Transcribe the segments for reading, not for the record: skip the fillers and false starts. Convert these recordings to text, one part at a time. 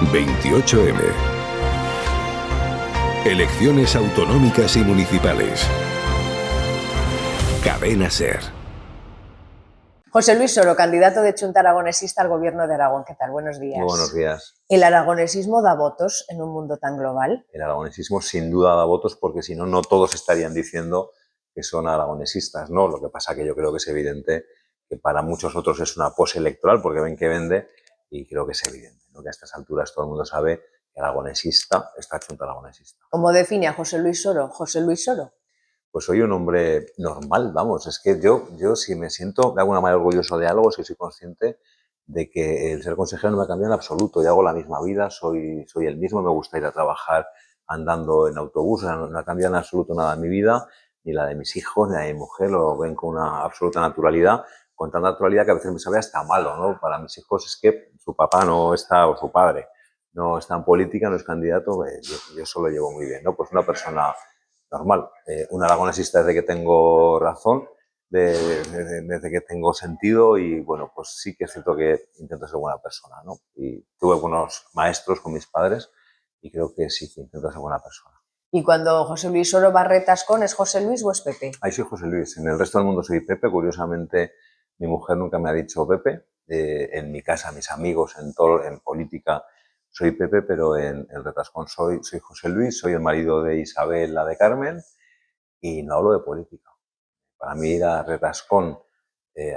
28M. Elecciones autonómicas y municipales. Cadena SER. José Luis Soro, candidato de Chunta Aragonesista al Gobierno de Aragón. ¿Qué tal? Buenos días. Muy buenos días. ¿El aragonesismo da votos en un mundo tan global? El aragonesismo sin duda da votos porque si no, no todos estarían diciendo que son aragonesistas, ¿no? Lo que pasa que yo creo que es evidente que para muchos otros es una pose electoral porque ven que vende y creo que es evidente, ¿no? Que a estas alturas todo el mundo sabe que aragonesista está Chunta Aragonesista. ¿Cómo define a José Luis Soro? José Luis Soro. Pues soy un hombre normal, vamos, es que yo si me siento de alguna manera orgulloso de algo, si soy consciente de que el ser consejero no me ha cambiado en absoluto, yo hago la misma vida, soy el mismo, me gusta ir a trabajar andando en autobús, no ha cambiado en absoluto nada en mi vida, ni la de mis hijos, ni la de mi mujer, lo ven con una absoluta naturalidad, con tanta naturalidad que a veces me sabe hasta malo, ¿no? Para mis hijos es que su papá no está, o su padre, no está en política, no es candidato, yo eso lo llevo muy bien, ¿no? Pues una persona normal, un aragonesista desde que tengo razón, desde que tengo sentido y bueno, pues sí que es cierto que intento ser buena persona, ¿no? Y tuve buenos maestros con mis padres y creo que sí que intento ser buena persona. ¿Y cuando José Luis Soro va a Retascón, es José Luis o es Pepe? Ahí soy José Luis, en el resto del mundo soy Pepe, curiosamente mi mujer nunca me ha dicho Pepe, en mi casa, mis amigos, en política soy Pepe, pero en Retascón soy José Luis, soy el marido de Isabel, la de Carmen, y no hablo de política. Para mí ir a Retascón,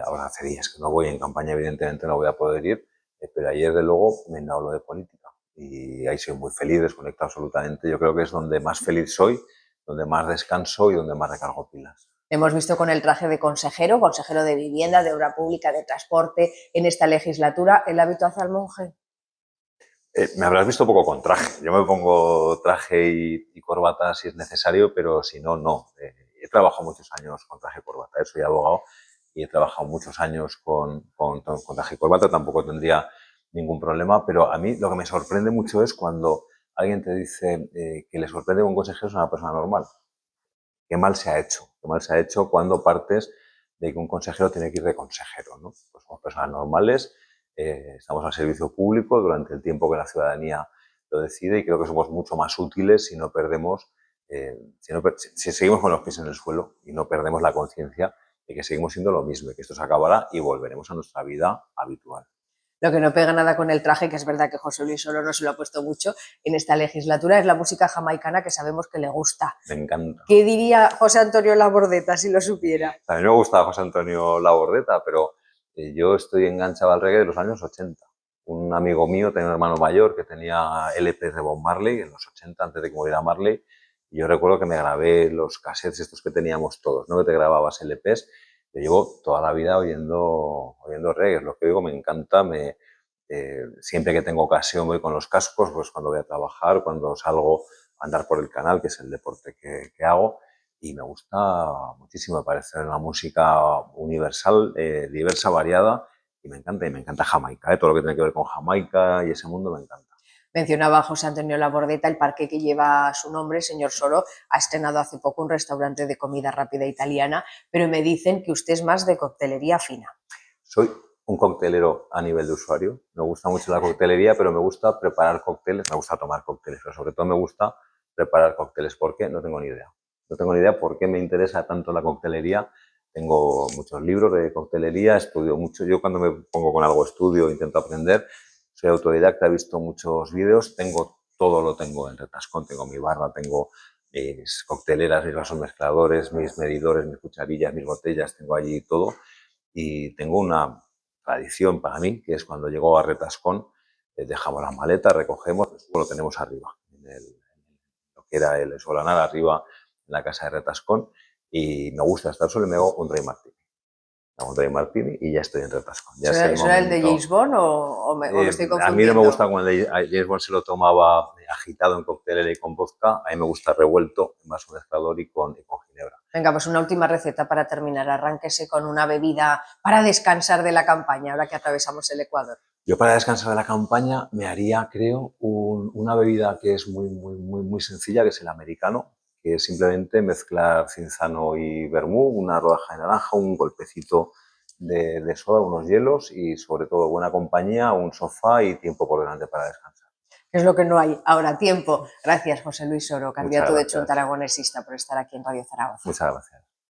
ahora hace días que no voy en campaña, evidentemente no voy a poder ir, pero ayer de luego no hablo de política. Y ahí soy muy feliz, desconecto absolutamente. Yo creo que es donde más feliz soy, donde más descanso y donde más recargo pilas. Hemos visto con el traje de consejero de vivienda, de obra pública, de transporte, en esta legislatura, ¿el hábito hace al monje? Me habrás visto poco con traje. Yo me pongo traje y corbata si es necesario, pero si no, no. He trabajado muchos años con traje y corbata. Soy abogado y he trabajado muchos años con traje y corbata. Tampoco tendría ningún problema, pero a mí lo que me sorprende mucho es cuando alguien te dice que le sorprende que un consejero es una persona normal. Qué mal se ha hecho. Qué mal se ha hecho cuando partes de que un consejero tiene que ir de consejero, ¿no? Pues somos personas normales, estamos al servicio público durante el tiempo que la ciudadanía lo decide y creo que somos mucho más útiles si no perdemos, si seguimos con los pies en el suelo y no perdemos la conciencia de que seguimos siendo lo mismo, que esto se acabará y volveremos a nuestra vida habitual. Lo que no pega nada con el traje, que es verdad que José Luis Soro no se lo ha puesto mucho en esta legislatura, es la música jamaicana que sabemos que le gusta. Me encanta. ¿Qué diría José Antonio Labordeta si lo supiera? También me gusta José Antonio Labordeta, pero yo estoy enganchado al reggae de los años 80. Un amigo mío tenía un hermano mayor que tenía LPs de Bob Marley en los 80, antes de que muriera Marley, y yo recuerdo que me grabé los cassettes estos que teníamos todos, ¿no? Que te grababas LPs. Yo llevo toda la vida oyendo reggae, lo que oigo me encanta, siempre que tengo ocasión voy con los cascos, pues cuando voy a trabajar, cuando salgo a andar por el canal, que es el deporte que hago, y me gusta muchísimo, me parece una música universal, diversa, variada, y me encanta Jamaica, todo lo que tiene que ver con Jamaica y ese mundo me encanta. Mencionaba José Antonio Labordeta, el parque que lleva su nombre, señor Soro, ha estrenado hace poco un restaurante de comida rápida italiana, pero me dicen que usted es más de coctelería fina. Soy un coctelero a nivel de usuario, me gusta mucho la coctelería, pero me gusta preparar cócteles, me gusta tomar cócteles, pero sobre todo me gusta preparar cócteles. ¿Por qué? No tengo ni idea. No tengo ni idea por qué me interesa tanto la coctelería. Tengo muchos libros de coctelería, estudio mucho. Yo cuando me pongo con algo estudio, intento aprender. Soy autodidacta, he visto muchos vídeos, todo lo tengo en Retascón, tengo mi barra, tengo mis cocteleras, mis vasos mezcladores, mis medidores, mis cucharillas, mis botellas, tengo allí todo. Y tengo una tradición para mí, que es cuando llego a Retascón, dejamos las maletas, recogemos, lo tenemos arriba, lo que era el Solanar, arriba en la casa de Retascón, y me gusta estar solo y me hago un dry martini. Me hago un dry martini y ya estoy en Retascón. Ya ¿Será el de James Bond o me estoy confundiendo? A mí no me gusta cuando el de James Bond se lo tomaba agitado en coctelera y con vodka, a mí me gusta revuelto en vaso mezclador y con ginebra. Venga, pues una última receta para terminar. Arránquese con una bebida para descansar de la campaña, ahora que atravesamos el Ecuador. Yo para descansar de la campaña me haría, creo, una bebida que es muy sencilla, que es el americano, que es simplemente mezclar cinzano y vermú, una rodaja de naranja, un golpecito de soda, unos hielos y sobre todo buena compañía, un sofá y tiempo por delante para descansar. Es lo que no hay ahora, tiempo. Gracias, José Luis Soro, candidato de gracias. Chunta Aragonesista, por estar aquí en Radio Zaragoza. Muchas gracias.